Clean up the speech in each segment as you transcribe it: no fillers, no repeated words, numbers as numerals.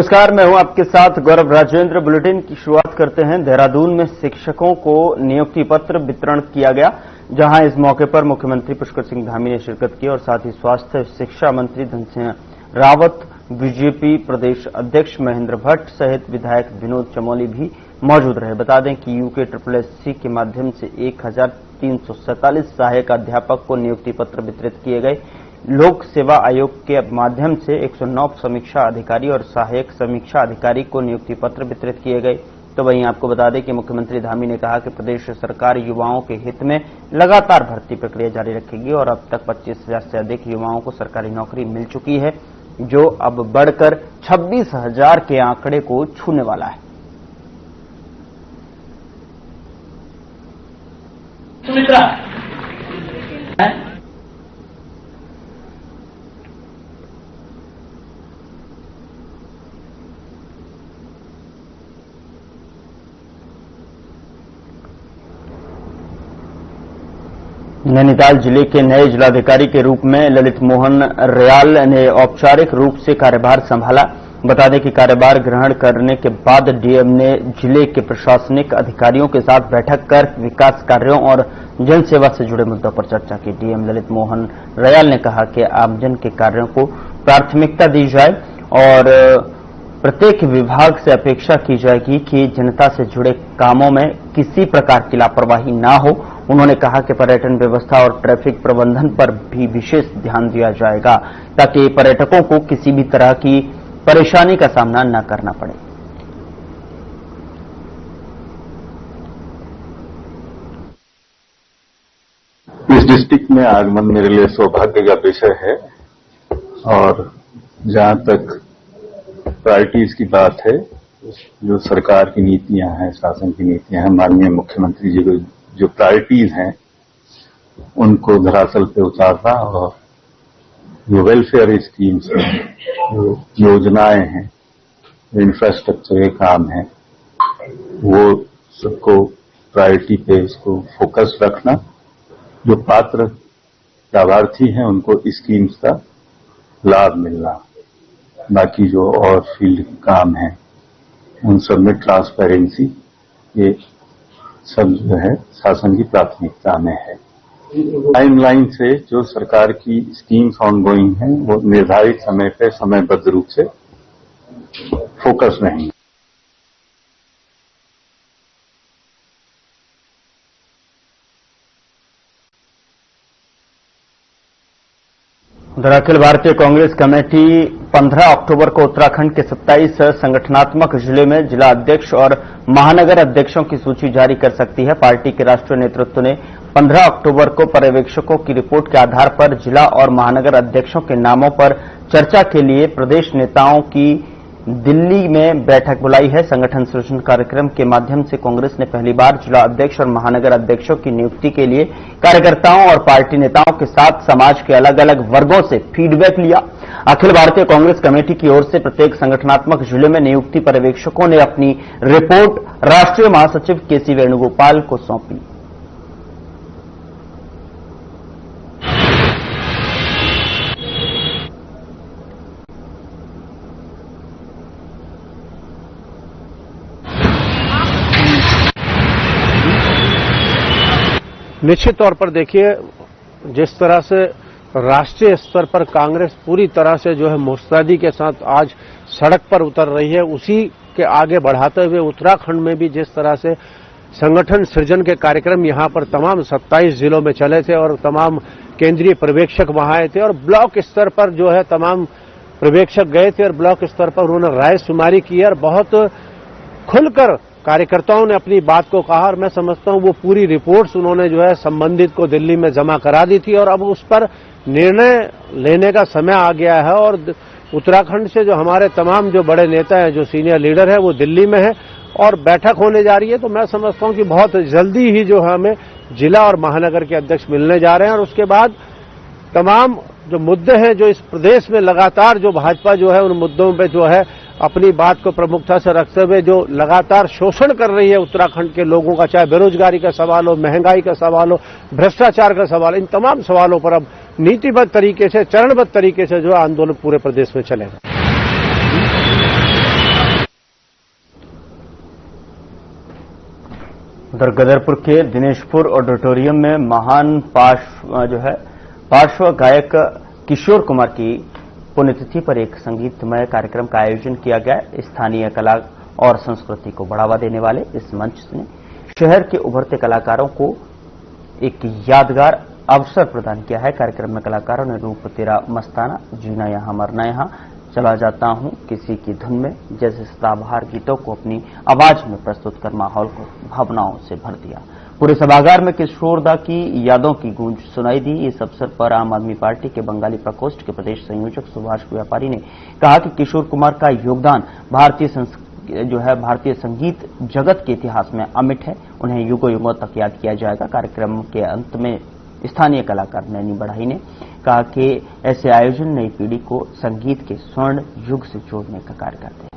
नमस्कार, मैं हूं आपके साथ गौरव राजेंद्र। बुलेटिन की शुरुआत करते हैं। देहरादून में शिक्षकों को नियुक्ति पत्र वितरण किया गया, जहां इस मौके पर मुख्यमंत्री पुष्कर सिंह धामी ने शिरकत की और साथ ही स्वास्थ्य शिक्षा मंत्री धन सिंह रावत, बीजेपी प्रदेश अध्यक्ष महेंद्र भट्ट सहित विधायक विनोद चमोली भी मौजूद रहे। बता दें कि यूके के माध्यम से 1347 सहायक अध्यापक को नियुक्ति पत्र वितरित किए गए। लोक सेवा आयोग के माध्यम से 109 समीक्षा अधिकारी और सहायक समीक्षा अधिकारी को नियुक्ति पत्र वितरित किए गए। तो वहीं आपको बता दें कि मुख्यमंत्री धामी ने कहा कि प्रदेश सरकार युवाओं के हित में लगातार भर्ती प्रक्रिया जारी रखेगी और अब तक 25,000 से अधिक युवाओं को सरकारी नौकरी मिल चुकी है, जो अब बढ़कर 26,000 के आंकड़े को छूने वाला है। नैनीताल जिले के नए जिलाधिकारी के रूप में ललित मोहन रयाल ने औपचारिक रूप से कार्यभार संभाला। बता दें कि कार्यभार ग्रहण करने के बाद डीएम ने जिले के प्रशासनिक अधिकारियों के साथ बैठक कर विकास कार्यों और जनसेवा से जुड़े मुद्दों पर चर्चा की। डीएम ललित मोहन रयाल ने कहा कि आमजन के कार्यों को प्राथमिकता दी जाए और प्रत्येक विभाग से अपेक्षा की जाएगी कि जनता से जुड़े कामों में किसी प्रकार की लापरवाही न हो। उन्होंने कहा कि पर्यटन व्यवस्था और ट्रैफिक प्रबंधन पर भी विशेष ध्यान दिया जाएगा, ताकि पर्यटकों को किसी भी तरह की परेशानी का सामना न करना पड़े। इस डिस्ट्रिक्ट में आगमन मेरे लिए सौभाग्य का विषय है और जहां तक प्रायोरिटीज की बात है, जो सरकार की नीतियां हैं, शासन की नीतियां हैं, माननीय मुख्यमंत्री जी को जो प्रायोरिटीज हैं उनको धरातल पे उतारना और जो वेलफेयर स्कीम्स हैं, जो योजनाएं हैं, जो इंफ्रास्ट्रक्चर के काम हैं, वो सबको प्रायोरिटी पे इसको फोकस रखना। जो पात्र लाभार्थी हैं उनको स्कीम्स का लाभ मिलना। बाकी जो और फील्ड काम है उन सब में ट्रांसपेरेंसी, ये सब जो है शासन की प्राथमिकता में है। टाइमलाइन से जो सरकार की स्कीम्स ऑनगोइंग हैं वो निर्धारित समय पे समयबद्ध रूप से फोकस रहेंगे। उधर अखिल भारतीय कांग्रेस कमेटी 15 अक्टूबर को उत्तराखंड के 27 संगठनात्मक जिले में जिला अध्यक्ष और महानगर अध्यक्षों की सूची जारी कर सकती है। पार्टी के राष्ट्रीय नेतृत्व ने 15 अक्टूबर को पर्यवेक्षकों की रिपोर्ट के आधार पर जिला और महानगर अध्यक्षों के नामों पर चर्चा के लिए प्रदेश नेताओं की दिल्ली में बैठक बुलाई है। संगठन सृजन कार्यक्रम के माध्यम से कांग्रेस ने पहली बार जिला अध्यक्ष और महानगर अध्यक्षों की नियुक्ति के लिए कार्यकर्ताओं और पार्टी नेताओं के साथ समाज के अलग अलग वर्गों से फीडबैक लिया। अखिल भारतीय कांग्रेस कमेटी की ओर से प्रत्येक संगठनात्मक जिले में नियुक्ति पर्यवेक्षकों ने अपनी रिपोर्ट राष्ट्रीय महासचिव केसी वेणुगोपाल को सौंपी। निश्चित तौर पर देखिए, जिस तरह से राष्ट्रीय स्तर पर कांग्रेस पूरी तरह से जो है मुस्तैदी के साथ आज सड़क पर उतर रही है, उसी के आगे बढ़ाते हुए उत्तराखंड में भी जिस तरह से संगठन सृजन के कार्यक्रम यहां पर तमाम 27 जिलों में चले थे और तमाम केंद्रीय पर्यवेक्षक वहां आए थे और ब्लॉक स्तर पर जो है तमाम पर्यवेक्षक गए थे और ब्लॉक स्तर पर उन्होंने रायशुमारी की और बहुत खुलकर कार्यकर्ताओं ने अपनी बात को कहा और मैं समझता हूं वो पूरी रिपोर्ट्स उन्होंने जो है संबंधित को दिल्ली में जमा करा दी थी और अब उस पर निर्णय लेने का समय आ गया है। और उत्तराखंड से जो हमारे तमाम जो बड़े नेता हैं, जो सीनियर लीडर है, वो दिल्ली में है और बैठक होने जा रही है। तो मैं समझता हूं कि बहुत जल्दी ही जो है हमें जिला और महानगर के अध्यक्ष मिलने जा रहे हैं और उसके बाद तमाम जो मुद्दे हैं जो इस प्रदेश में लगातार जो भाजपा जो है उन मुद्दों पे जो है अपनी बात को प्रमुखता से रखते हुए जो लगातार शोषण कर रही है उत्तराखंड के लोगों का, चाहे बेरोजगारी का सवाल हो, महंगाई का सवाल हो, भ्रष्टाचार का सवाल, इन तमाम सवालों पर अब नीतिबद्ध तरीके से, चरणबद्ध तरीके से जो आंदोलन पूरे प्रदेश में चलेगा। उधर गदरपुर के दिनेशपुर ऑडिटोरियम में महान पार्श्व गायक किशोर कुमार की पुण्यतिथि पर एक संगीतमय कार्यक्रम का आयोजन किया गया। स्थानीय कला और संस्कृति को बढ़ावा देने वाले इस मंच ने शहर के उभरते कलाकारों को एक यादगार अवसर प्रदान किया है। कार्यक्रम में कलाकारों ने रूप तेरा मस्ताना, जीना यहां मरना यहां, चला जाता हूं किसी की धुन में जैसे सदाबहार गीतों को अपनी आवाज में प्रस्तुत कर माहौल को भावनाओं से भर दिया। पूरे सभागार में किशोरदा की यादों की गूंज सुनाई दी। इस अवसर पर आम आदमी पार्टी के बंगाली प्रकोष्ठ के प्रदेश संयोजक सुभाष व्यापारी ने कहा कि किशोर कुमार का योगदान भारतीय संगीत जगत के इतिहास में अमिट है। उन्हें युगों युगों तक याद किया जाएगा। कार्यक्रम के अंत में स्थानीय कलाकार नैनी बढ़ाई ने कहा कि ऐसे आयोजन नई पीढ़ी को संगीत के स्वर्ण युग से जोड़ने का कार्य करते हैं।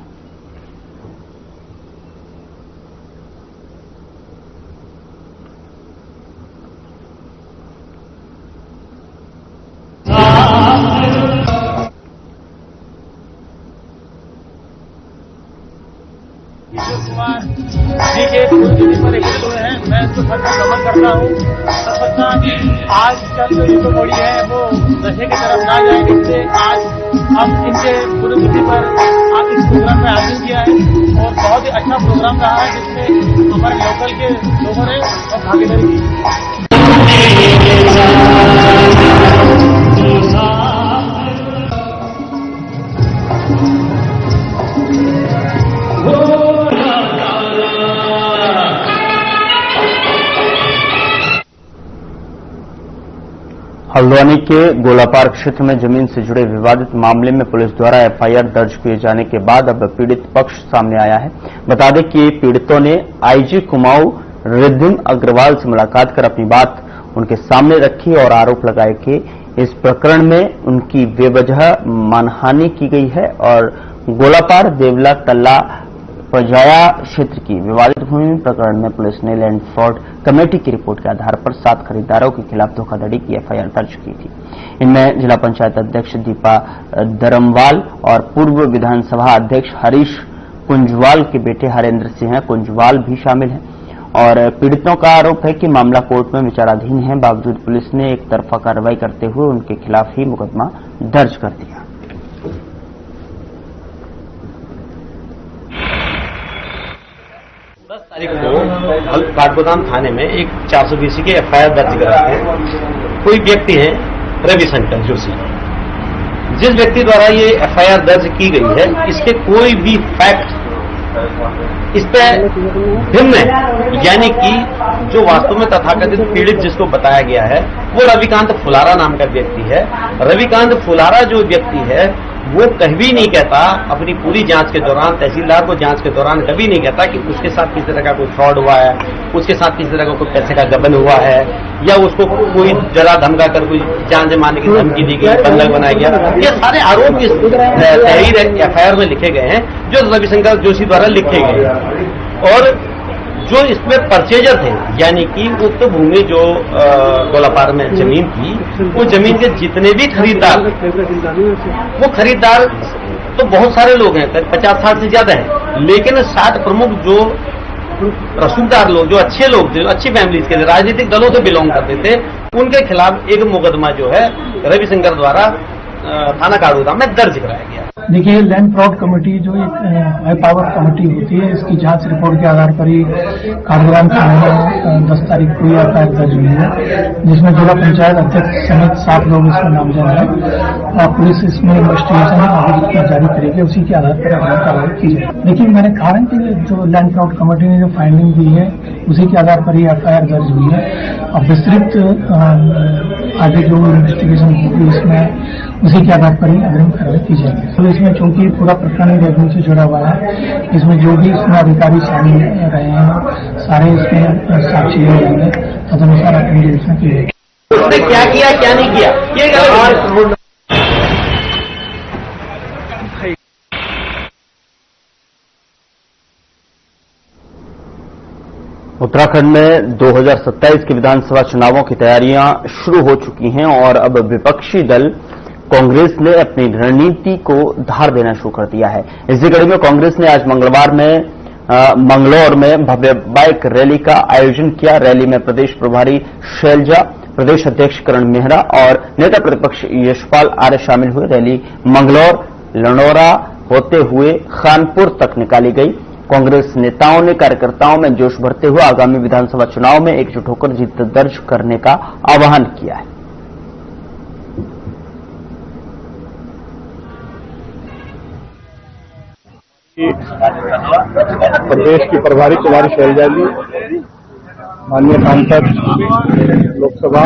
कुमार जी के पुण्यतिथि पर एकत्रित हुए हैं। मैं इसको नमन करता हूँ। सबका आज कल जो युवा पीढ़ी है वो नशे की तरफ ना जाए, इससे आज हम इनके पुण्यतिथि पर आप इस प्रोग्राम का आयोजन किया है और बहुत ही अच्छा प्रोग्राम रहा है जिसमें हमारे लोकल के लोगों ने भागीदारी की। हल्द्वानी के गोलापार क्षेत्र में जमीन से जुड़े विवादित मामले में पुलिस द्वारा एफआईआर दर्ज किए जाने के बाद अब पीड़ित पक्ष सामने आया है। बता दें कि पीड़ितों ने आईजी कुमाऊं रिद्धिम अग्रवाल से मुलाकात कर अपनी बात उनके सामने रखी और आरोप लगाए कि इस प्रकरण में उनकी बेवजह मानहानि की गई है और गोलापार देवला तल्ला पजाया क्षेत्र की विवादित भूमि प्रकरण में पुलिस ने लैंड फ्रॉड कमेटी की रिपोर्ट के आधार पर 7 खरीदारों के खिलाफ धोखाधड़ी की एफआईआर दर्ज की थी। इनमें जिला पंचायत अध्यक्ष दीपा दरमवाल और पूर्व विधानसभा अध्यक्ष हरीश कुंजवाल के बेटे हरेंद्र सिंह कुंजवाल भी शामिल हैं और पीड़ितों का आरोप है कि मामला कोर्ट में विचाराधीन है। बावजूद पुलिस ने एक तरफा कार्रवाई करते हुए उनके खिलाफ ही मुकदमा दर्ज कर दिया। तारीख को काठगोदाम थाने में एक 420 की एफआईआर दर्ज कराते हैं। कोई व्यक्ति है रविशंकर जोशी, जिस व्यक्ति द्वारा ये एफआईआर दर्ज की गई है इसके कोई भी फैक्ट इस पे भिन्न है, यानी कि जो वास्तव में तथाकथित पीड़ित जिसको बताया गया है वो रविकांत फुलारा नाम का व्यक्ति है। रविकांत फुलारा जो व्यक्ति है वो कभी भी नहीं कहता अपनी पूरी जांच के दौरान, तहसीलदार को जांच के दौरान कभी नहीं कहता कि उसके साथ किसी तरह का कोई फ्रॉड हुआ है, उसके साथ किसी तरह का कोई पैसे का गबन हुआ है या उसको कोई जरा धमका कर कोई जान से मारने की धमकी दी गई, बंधक बनाया गया। ये सारे आरोप इस तहरीर एफआईआर में लिखे गए हैं जो रविशंकर जोशी द्वारा लिखे गए हैं। और जो इसमें परचेजर थे यानी कि उक्त भूमि जो गोलापार में जमीन थी वो जमीन के जितने भी खरीदार, वो खरीदार तो बहुत सारे लोग हैं, 50-60 से ज्यादा हैं, लेकिन 60 प्रमुख जो रसूखदार लोग, जो अच्छे लोग थे, अच्छी फैमिलीज के राजनीतिक दलों से बिलोंग करते थे, उनके खिलाफ एक मुकदमा जो है रविशंकर द्वारा थाना काठगोदाम में दर्ज कराया गया। देखिए, लैंड फ्रॉड कमेटी जो एक हाई पावर कमेटी होती है, इसकी जांच रिपोर्ट के आधार पर ही काठगोदाम थाने में 10 तारीख को एफआईआर दर्ज हुई है, जिसमें जिला पंचायत अध्यक्ष समेत 7 लोग इसमें नामजद हैं और पुलिस इसमें इन्वेस्टिगेशन जारी करेगी, उसी के आधार पर अगली कार्रवाई की जाएगी। लेकिन मैंने कहा है कि जो लैंड फ्रॉड कमेटी ने जो फाइंडिंग दी है उसी के आधार पर ही एफआईआर दर्ज हुई है और विस्तृत आगे जो इन्वेस्टिगेशन होगी इसमें उसी के आधार पर ही अग्रिम कार्रवाई की जाएगी। तो इसमें चूंकि पूरा प्रकरण रेवेन्यू से जुड़ा हुआ है, इसमें जो भी इसमें अधिकारी शामिल रहे हैं सारे इसमें साक्षी हो जाएंगे, तदनुसार इन्वेस्टिगेशन की जाएगी। उसने क्या किया क्या नहीं किया ये गलत। उत्तराखंड में 2027 के विधानसभा चुनावों की तैयारियां शुरू हो चुकी हैं और अब विपक्षी दल कांग्रेस ने अपनी रणनीति को धार देना शुरू कर दिया है। इसी कड़ी में कांग्रेस ने आज मंगलवार में मंगलौर में भव्य बाइक रैली का आयोजन किया। रैली में प्रदेश प्रभारी शैलजा, प्रदेश अध्यक्ष करण मेहरा और नेता प्रतिपक्ष यशपाल आर्य शामिल हुए। रैली मंगलौर लनौरा होते हुए खानपुर तक निकाली गई। कांग्रेस नेताओं ने कार्यकर्ताओं में जोश भरते हुए आगामी विधानसभा चुनाव में एकजुट होकर जीत दर्ज करने का आह्वान किया है। प्रदेश की प्रभारी कुमारी शैलजा जी, माननीय सांसद लोकसभा,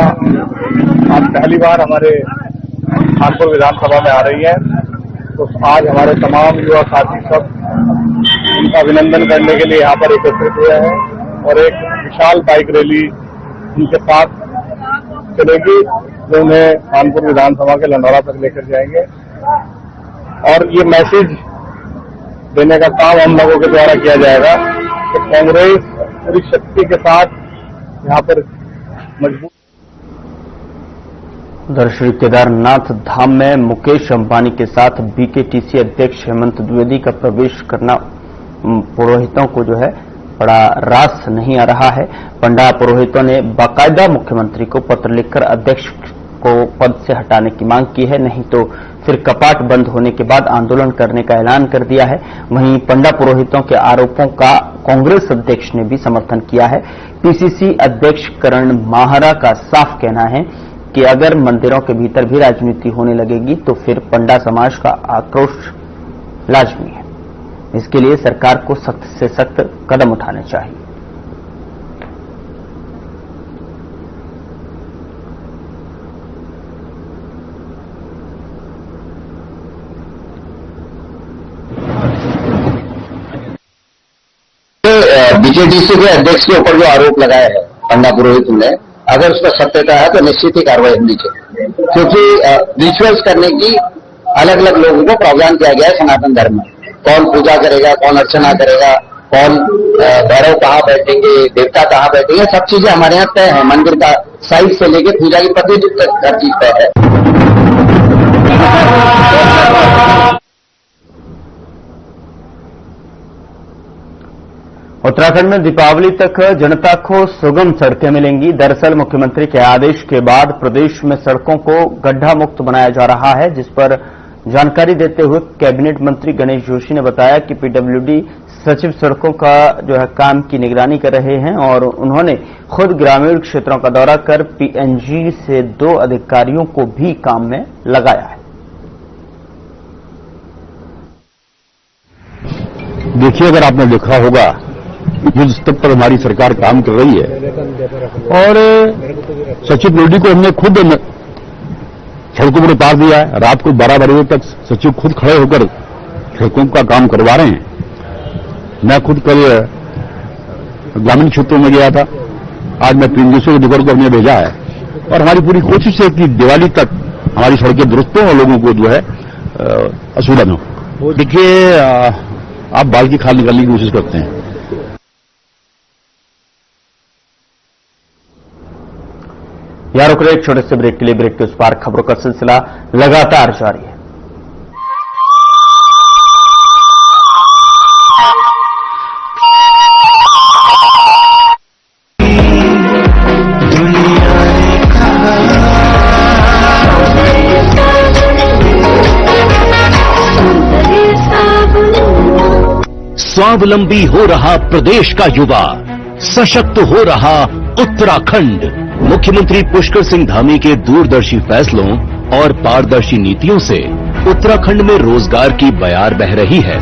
आज पहली बार हमारे कानपुर विधानसभा में आ रही है, तो आज हमारे तमाम युवा साथी सब उनका अभिनंदन करने के लिए यहाँ पर एकत्रित हुए हैं और एक विशाल बाइक रैली उनके साथ चलेगी जो उन्हें कानपुर विधानसभा के लंडौरा तक लेकर जाएंगे। और ये मैसेज देने का काम हम लोगों के द्वारा किया जाएगा कि कांग्रेस पूरी शक्ति के साथ यहाँ पर मजबूत। उधर श्री केदारनाथ धाम में मुकेश अंबानी के साथ बीकेटीसी अध्यक्ष हेमंत द्विवेदी का प्रवेश करना पुरोहितों को जो है बड़ा रास नहीं आ रहा है। पंडा पुरोहितों ने बाकायदा मुख्यमंत्री को पत्र लिखकर अध्यक्ष को पद से हटाने की मांग की है, नहीं तो फिर कपाट बंद होने के बाद आंदोलन करने का ऐलान कर दिया है। वहीं पंडा पुरोहितों के आरोपों का कांग्रेस अध्यक्ष ने भी समर्थन किया है। पीसीसी अध्यक्ष करण माहरा का साफ कहना है कि अगर मंदिरों के भीतर भी राजनीति होने लगेगी तो फिर पंडा समाज का आक्रोश लाजमी है। इसके लिए सरकार को सख्त से सख्त कदम उठाने चाहिए। बीकेटीसी के अध्यक्ष के ऊपर जो आरोप लगाया है पंडा पुरोहित ने, अगर उसका सत्यता है तो निश्चित ही कार्रवाई होनी चाहिए, क्योंकि रिचुअल्स करने की अलग अलग लोगों को प्रावधान किया गया है सनातन धर्म में। कौन पूजा करेगा, कौन अर्चना करेगा, कौन भैरव कहाँ बैठेंगे, देवता कहाँ बैठेंगे, सब चीजें हमारे यहाँ तय है। मंदिर का साइज से लेके पूजा की पद्धति तक हर चीज तय है। उत्तराखंड में दीपावली तक जनता को सुगम सड़कें मिलेंगी। दरअसल मुख्यमंत्री के आदेश के बाद प्रदेश में सड़कों को गड्ढा मुक्त बनाया जा रहा है, जिस पर जानकारी देते हुए कैबिनेट मंत्री गणेश जोशी ने बताया कि पीडब्ल्यूडी सचिव सड़कों का जो है काम की निगरानी कर रहे हैं और उन्होंने खुद ग्रामीण क्षेत्रों का दौरा कर पीएनजी से 2 अधिकारियों को भी काम में लगाया है। देखिए, अगर आपने देखा होगा युद्ध स्तर पर हमारी सरकार काम कर रही है और सचिव पीडब्ल्यूडी को हमने खुद सड़कों पर उतार दिया है। रात को 12 बजे तक सचिव खुद खड़े होकर सड़कों का काम करवा रहे हैं। मैं खुद कल ग्रामीण क्षेत्रों में गया था, आज मैं पीएनजी के अधिकारी को हमने भेजा है और हमारी पूरी कोशिश है कि दिवाली तक हमारी सड़कें दुरुस्त हों और लोगों को जो है असुविधा न हो। देखिए, आप बाल की खाल निकालने की कोशिश करते हैं। यहां रुक रहे एक छोटे से ब्रेक के लिए। ब्रेक के उस पार खबरों का सिलसिला लगातार जारी है। स्वावलंबी हो रहा प्रदेश का युवा, सशक्त हो रहा उत्तराखंड। मुख्यमंत्री पुष्कर सिंह धामी के दूरदर्शी फैसलों और पारदर्शी नीतियों से उत्तराखंड में रोजगार की बयार बह रही है।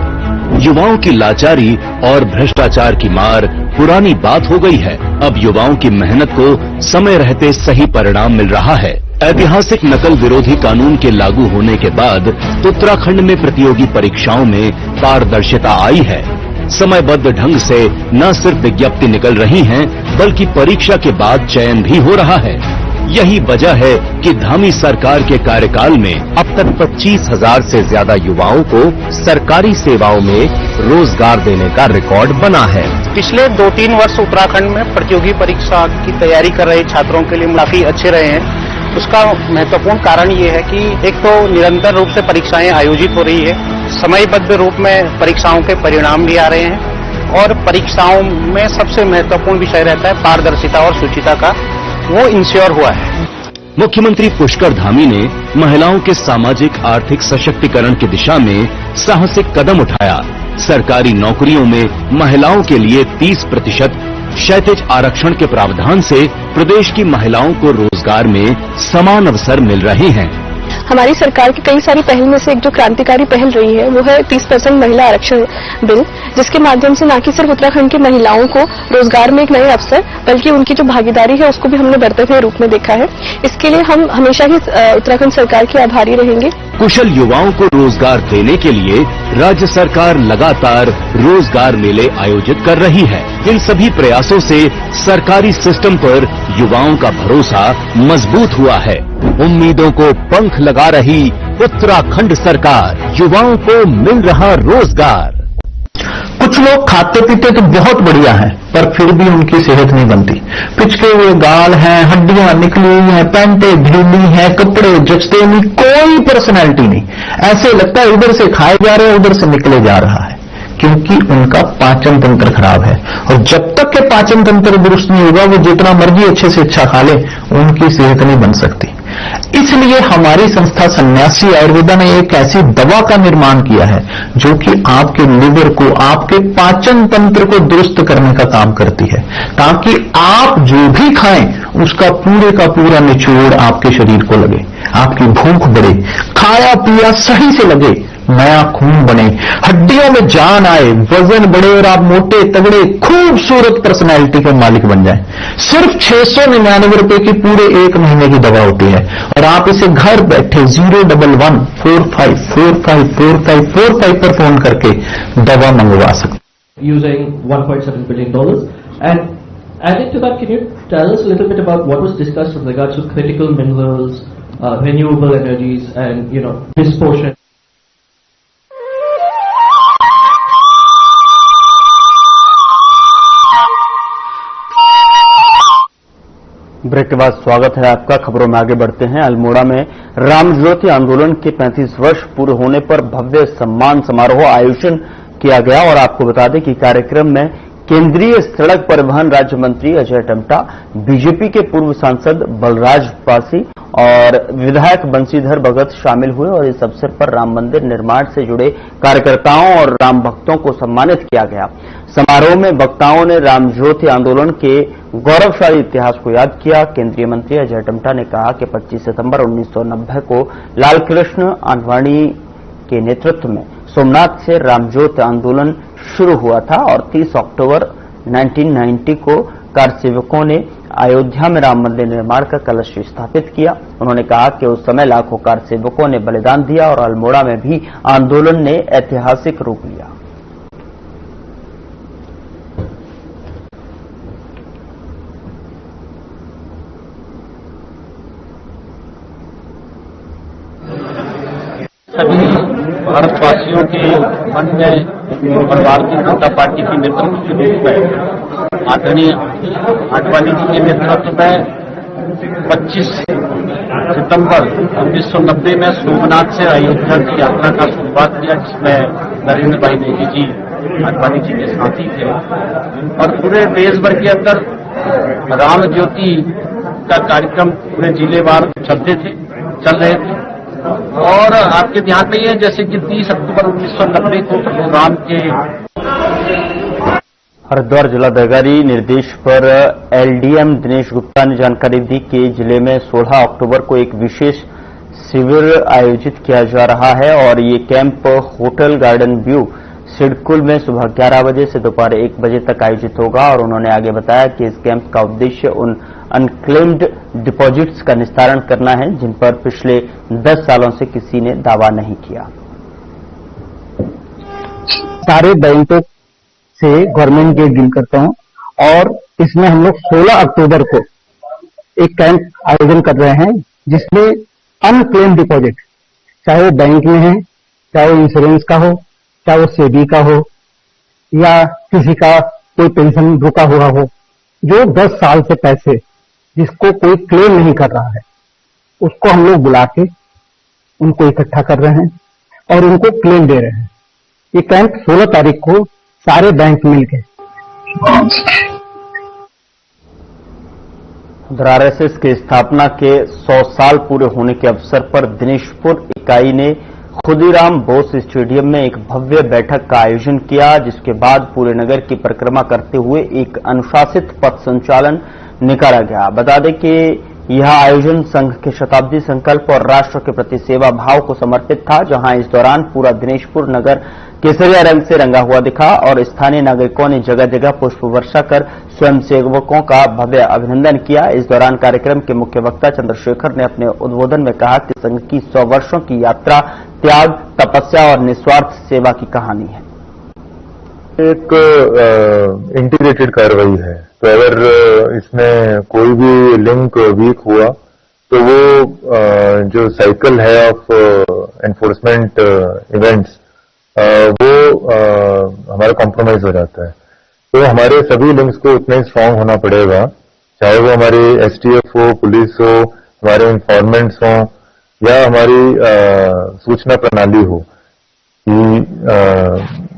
युवाओं की लाचारी और भ्रष्टाचार की मार पुरानी बात हो गई है। अब युवाओं की मेहनत को समय रहते सही परिणाम मिल रहा है। ऐतिहासिक नकल विरोधी कानून के लागू होने के बाद उत्तराखंड में प्रतियोगी परीक्षाओं में पारदर्शिता आई है। समयबद्ध ढंग से न सिर्फ विज्ञप्ति निकल रही हैं, बल्कि परीक्षा के बाद चयन भी हो रहा है। यही वजह है कि धामी सरकार के कार्यकाल में अब तक 25,000 से ज्यादा युवाओं को सरकारी सेवाओं में रोजगार देने का रिकॉर्ड बना है। पिछले 2-3 वर्ष उत्तराखंड में प्रतियोगी परीक्षा की तैयारी कर रहे छात्रों के लिए काफी अच्छे रहे हैं। उसका महत्वपूर्ण कारण ये है कि एक तो निरंतर रूप से परीक्षाएं आयोजित हो रही है, समयबद्ध रूप में परीक्षाओं के परिणाम भी आ रहे हैं और परीक्षाओं में सबसे महत्वपूर्ण विषय रहता है पारदर्शिता और शुचिता का, वो इंश्योर हुआ है। मुख्यमंत्री पुष्कर धामी ने महिलाओं के सामाजिक आर्थिक सशक्तिकरण की दिशा में साहसिक कदम उठाया। सरकारी नौकरियों में महिलाओं के लिए 30% क्षैतिज आरक्षण के प्रावधान से प्रदेश की महिलाओं को रोजगार में समान अवसर मिल रहे हैं। हमारी सरकार की कई सारी पहल में से एक जो क्रांतिकारी पहल रही है वो है 30% महिला आरक्षण बिल, जिसके माध्यम से न कि सिर्फ उत्तराखंड की महिलाओं को रोजगार में एक नए अवसर बल्कि उनकी जो भागीदारी है उसको भी हमने बढ़ते हुए रूप में देखा है। इसके लिए हम हमेशा ही उत्तराखंड सरकार के आभारी रहेंगे। कुशल युवाओं को रोजगार देने के लिए राज्य सरकार लगातार रोजगार मेले आयोजित कर रही है। इन सभी प्रयासों से सरकारी सिस्टम पर युवाओं का भरोसा मजबूत हुआ है। उम्मीदों को पंख लगा रही उत्तराखंड सरकार, युवाओं को मिल रहा रोजगार। कुछ लोग खाते पीते तो बहुत बढ़िया हैं, पर फिर भी उनकी सेहत नहीं बनती। पिचके हुए गाल हैं, हड्डियां निकली हुई हैं, पैंटें ढीली हैं, कपड़े जचते नहीं, कोई पर्सनैलिटी नहीं। ऐसे लगता है इधर से खाए जा रहे हैं उधर से निकले जा रहा है, क्योंकि उनका पाचन तंत्र खराब है। और जब तक के पाचन तंत्र दुरुस्त नहीं होगा वो जितना मर्जी अच्छे से अच्छा खा ले उनकी सेहत नहीं बन सकती। इसलिए हमारी संस्था सन्यासी आयुर्वेदा ने एक ऐसी दवा का निर्माण किया है जो कि आपके लिवर को, आपके पाचन तंत्र को दुरुस्त करने का काम करती है, ताकि आप जो भी खाएं उसका पूरे का पूरा निचोड़ आपके शरीर को लगे, आपकी भूख बढ़े, खाया पिया सही से लगे, नया खून बने, हड्डियों में जान आए, वजन बढ़े और आप मोटे तगड़े खूबसूरत पर्सनैलिटी के मालिक बन जाएं। सिर्फ 699 रुपए की पूरे 1 महीने की दवा होती है और आप इसे घर बैठे 01145454545 पर फोन करके दवा मंगवा सकते। Using $1.7 billion. And adding to that, can you tell us a little bit about what was discussed with regards to critical minerals, renewable energies, and this portion? Break के बाद स्वागत है आपका। खबरों में आगे बढ़ते हैं। अल्मोड़ा में राम ज्योति आंदोलन के 35 वर्ष पूरे होने पर भव्य सम्मान समारोह आयोजन किया गया और आपको बता दें कि कार्यक्रम में केंद्रीय सड़क परिवहन राज्य मंत्री अजय टम्टा, बीजेपी के पूर्व सांसद बलराज पासी और विधायक बंशीधर भगत शामिल हुए और इस अवसर पर राम मंदिर निर्माण से जुड़े कार्यकर्ताओं और राम भक्तों को सम्मानित किया गया। समारोह में वक्ताओं ने राम ज्योति आंदोलन के गौरवशाली इतिहास को याद किया। केंद्रीय मंत्री अजय टम्टा ने कहा कि 25 सितंबर 1990 को लालकृष्ण आडवाणी के नेतृत्व में सोमनाथ से राम ज्योति आंदोलन शुरू हुआ था और 30 अक्टूबर 1990 को कारसेवकों ने अयोध्या में राम मंदिर निर्माण का कलश स्थापित किया। उन्होंने कहा कि उस समय लाखों कारसेवकों ने बलिदान दिया और अल्मोड़ा में भी आंदोलन ने ऐतिहासिक रूप लिया। सभी भारतवासियों के मन में और भारतीय जनता पार्टी की नेतृत्व के रूप में आदरणीय आडवाणी जी के नेतृत्व में 25 सितंबर 1990 में सोमनाथ से अयोध्या की यात्रा का शुरुआत किया, जिसमें नरेंद्र भाई नेगी जी आडवाणी जी के साथी थे और पूरे देश भर के अंदर राम ज्योति का कार्यक्रम पूरे जिलेवार चल रहे थे। और आपके ध्यान में ये जैसे कि 30 अक्टूबर 1990 को राम के हरिद्वार जिलाधिकारी निर्देश पर एलडीएम दिनेश गुप्ता ने जानकारी दी कि जिले में 16 अक्टूबर को एक विशेष शिविर आयोजित किया जा रहा है और ये camp hotel garden view SIDCUL में सुबह 11 बजे से दोपहर 1 बजे तक आयोजित होगा और उन्होंने आगे बताया कि इस कैंप का उद्देश्य उन अनक्लेम्ड डिपॉजिट्स का निस्तारण करना है जिन पर पिछले 10 सालों से किसी ने दावा नहीं किया। सारे बैंकों से गवर्नमेंट के डील करता हूं और इसमें हम लोग 16 अक्टूबर को एक कैंप आयोजन कर रहे हैं जिसमें अनक्लेम डिपॉजिट, चाहे वो बैंक में है, चाहे वो इंश्योरेंस का हो, चाहे वो सेबी का हो या किसी का कोई पेंशन रुका हुआ हो, जो 10 साल से पैसे जिसको कोई क्लेम नहीं कर रहा है उसको हम लोग बुला के उनको इकट्ठा कर रहे हैं और उनको क्लेम दे रहे हैं। ये कैंप 16 तारीख को सारे बैंक मिलके। उधर आरएसएस की स्थापना के 100 साल पूरे होने के अवसर पर दिनेशपुर इकाई ने खुदीराम बोस स्टेडियम में एक भव्य बैठक का आयोजन किया, जिसके बाद पूरे नगर की परिक्रमा करते हुए एक अनुशासित पथ संचालन निकाला गया। बता दें कि यह आयोजन संघ के शताब्दी संकल्प और राष्ट्र के प्रति सेवा भाव को समर्पित था, जहां इस दौरान पूरा दिनेशपुर नगर केसरिया रंग से रंगा हुआ दिखा और स्थानीय नागरिकों ने जगह जगह पुष्प वर्षा कर स्वयंसेवकों का भव्य अभिनंदन किया। इस दौरान कार्यक्रम के मुख्य वक्ता चंद्रशेखर ने अपने उद्बोधन में कहा कि संघ की 100 वर्षों की यात्रा त्याग, तपस्या और निस्वार्थ सेवा की कहानी है। एक इंटीग्रेटेड कार्रवाई है, तो अगर इसमें कोई भी लिंक वीक हुआ तो वो जो साइकिल है ऑफ एनफोर्समेंट इवेंट्स वो हमारा कॉम्प्रोमाइज हो जाता है। तो हमारे सभी लिंक्स को उतना ही स्ट्रांग होना पड़ेगा, चाहे वो हमारे एसटीएफ हो, पुलिस हो, हमारे इन्फॉर्मेंट्स हो या हमारी सूचना प्रणाली हो कि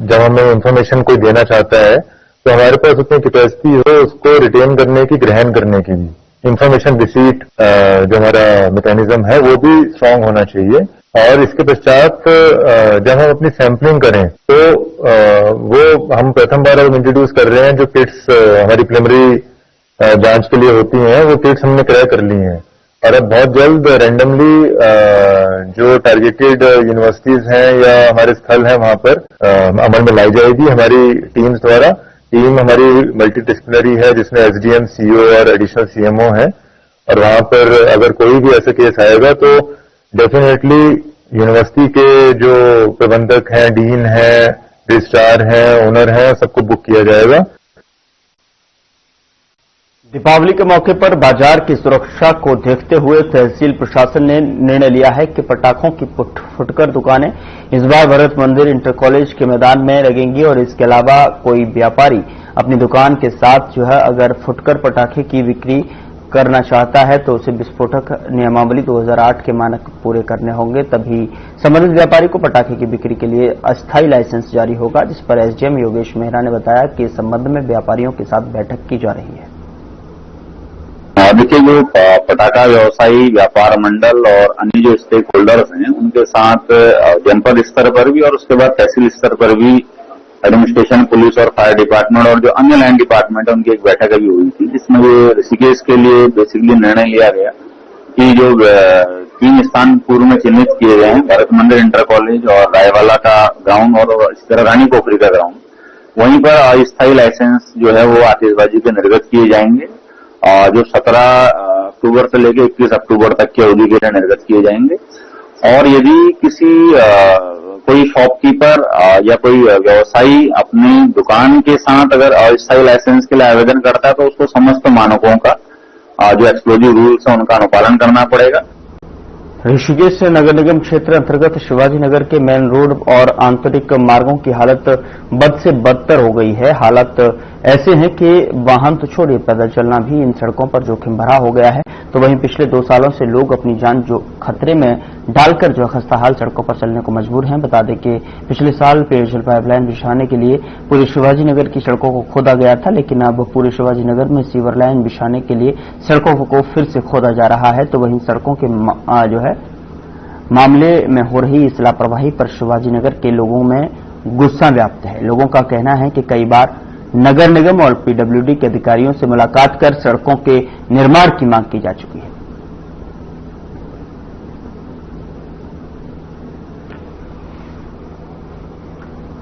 जब हमें इंफॉर्मेशन कोई देना चाहता है तो हमारे पास उतनी कैपेसिटी हो उसको रिटेन करने की, ग्रहण करने की भी। इंफॉर्मेशन रिसीट जो हमारा मैकेनिज्म है वो भी स्ट्रांग होना चाहिए। और इसके पश्चात जब हम अपनी सैंपलिंग करें तो वो हम प्रथम बार अब इंट्रोड्यूस कर रहे हैं, जो किट्स हमारी प्राइमरी जांच के लिए होती हैं वो किट्स हमने क्रय कर ली हैं और अब बहुत जल्द रैंडमली जो टारगेटेड यूनिवर्सिटीज हैं या हमारे स्थल हैं वहां पर अमल में लाई जाएगी हमारी टीम्स द्वारा। टीम हमारी मल्टी डिसिप्लिनरी है जिसमें एसडीएम, सीईओ और एडिशनल सीएमओ है और वहां पर अगर कोई भी ऐसा केस आएगा तो डेफिनेटली यूनिवर्सिटी के जो प्रबंधक हैं, डीन हैं, रजिस्ट्रार हैं, ओनर हैं, सबको बुक किया जाएगा। दीपावली के मौके पर बाजार की सुरक्षा को देखते हुए तहसील प्रशासन ने निर्णय लिया है कि पटाखों की फुटकर दुकानें इस बार भरत मंदिर इंटर कॉलेज के मैदान में लगेंगी और इसके अलावा कोई व्यापारी अपनी दुकान के साथ जो है अगर फुटकर पटाखे की बिक्री करना चाहता है तो उसे विस्फोटक नियमावली 2008 के मानक पूरे करने होंगे, तभी संबंधित व्यापारी को पटाखे की बिक्री के लिए अस्थायी लाइसेंस जारी होगा। जिस पर एसडीएम योगेश मेहरा ने बताया कि इस संबंध में व्यापारियों के साथ बैठक की जा रही है। देखिए, जो पटाखा व्यवसायी, व्यापार मंडल और अन्य जो स्टेक होल्डर्स हैं उनके साथ जनपद स्तर पर भी और उसके बाद तहसील स्तर पर भी एडमिनिस्ट्रेशन, पुलिस और फायर डिपार्टमेंट और जो अन्य लैंड डिपार्टमेंट है उनकी एक बैठक अभी हुई थी, जिसमें ये ऋषिकेश के लिए बेसिकली निर्णय लिया गया कि जो 3 स्थान पूर्व में चिन्हित किए गए हैं, भरत मंदिर इंटर कॉलेज और रायवाला का ग्राउंड और इस तरह रानी पोखरी का ग्राउंड, वहीं पर अस्थायी लाइसेंस जो है वो आतिशबाजी के निर्गत किए जाएंगे और जो 17 अक्टूबर से लेकर 21 अक्टूबर तक की अवधि के लिए निर्गत किए जाएंगे। और यदि किसी कोई शॉपकीपर या कोई व्यवसायी अपनी दुकान के साथ अगर अस्थायी लाइसेंस के लिए आवेदन करता है तो उसको समस्त मानकों का जो एक्सप्लोजिव रूल्स है उनका अनुपालन करना पड़ेगा। ऋषिकेश नगर निगम क्षेत्र अंतर्गत शिवाजी नगर के मेन रोड और आंतरिक मार्गों की हालत बद से बदतर हो गई है। हालत ऐसे है कि वाहन तो छोड़िए, पैदल चलना भी इन सड़कों पर जोखिम भरा हो गया है। तो वहीं पिछले 2 सालों से लोग अपनी जान जो खतरे में डालकर जो खस्ताहाल सड़कों पर चलने को मजबूर हैं। बता दें कि पिछले साल पेयजल पाइपलाइन बिछाने के लिए पूरे शिवाजी नगर की सड़कों को खोदा गया था, लेकिन अब पूरे शिवाजी नगर में सीवर लाइन बिछाने के लिए सड़कों को फिर से खोदा जा रहा है। तो वहीं सड़कों के जो है मामले में हो रही इस लापरवाही पर शिवाजी नगर के लोगों में गुस्सा व्याप्त है। लोगों का कहना है कि कई बार नगर निगम और पीडब्ल्यूडी के अधिकारियों से मुलाकात कर सड़कों के निर्माण की मांग की जा चुकी है।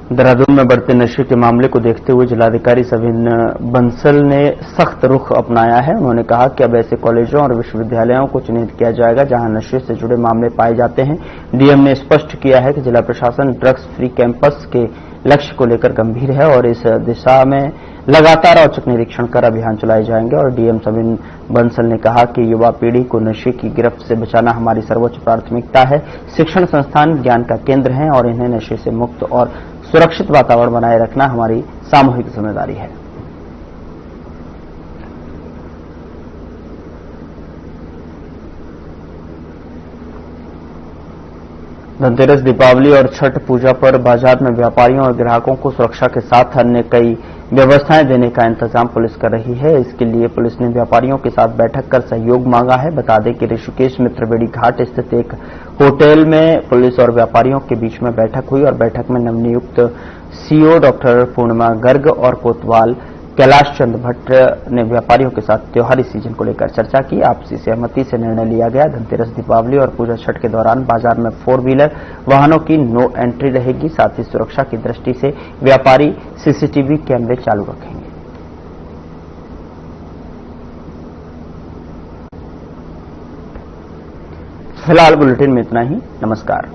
देहरादून में बढ़ते नशे के मामले को देखते हुए जिलाधिकारी सविन बंसल ने सख्त रुख अपनाया है। उन्होंने कहा कि अब ऐसे कॉलेजों और विश्वविद्यालयों को चिन्हित किया जाएगा जहां नशे से जुड़े मामले पाए जाते हैं। डीएम ने स्पष्ट किया है कि जिला प्रशासन ड्रग्स फ्री कैंपस के लक्ष्य को लेकर गंभीर है और इस दिशा में लगातार औचक निरीक्षण कर अभियान चलाए जाएंगे। और डीएम सविन बंसल ने कहा कि युवा पीढ़ी को नशे की गिरफ्त से बचाना हमारी सर्वोच्च प्राथमिकता है। शिक्षण संस्थान ज्ञान का केंद्र हैं और इन्हें नशे से मुक्त और सुरक्षित वातावरण बनाए रखना हमारी सामूहिक जिम्मेदारी है। धनतेरस, दीपावली और छठ पूजा पर बाजार में व्यापारियों और ग्राहकों को सुरक्षा के साथ अन्य कई व्यवस्थाएं देने का इंतजाम पुलिस कर रही है। इसके लिए पुलिस ने व्यापारियों के साथ बैठक कर सहयोग मांगा है। बता दें कि ऋषिकेश मित्रबेड़ी घाट स्थित एक होटल में पुलिस और व्यापारियों के बीच में बैठक हुई और बैठक में नवनियुक्त सीओ डॉक्टर पूर्णिमा गर्ग और कोतवाल कैलाश चंद्र भट्ट ने व्यापारियों के साथ त्योहारी सीजन को लेकर चर्चा की। आपसी सहमति से निर्णय लिया गया। धनतेरस, दीपावली और पूजा छठ के दौरान बाजार में 4 व्हीलर वाहनों की नो एंट्री रहेगी। साथ ही सुरक्षा की दृष्टि से व्यापारी सीसीटीवी कैमरे चालू रखेंगे। फिलहाल बुलेटिन में इतना ही। नमस्कार।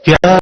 क्या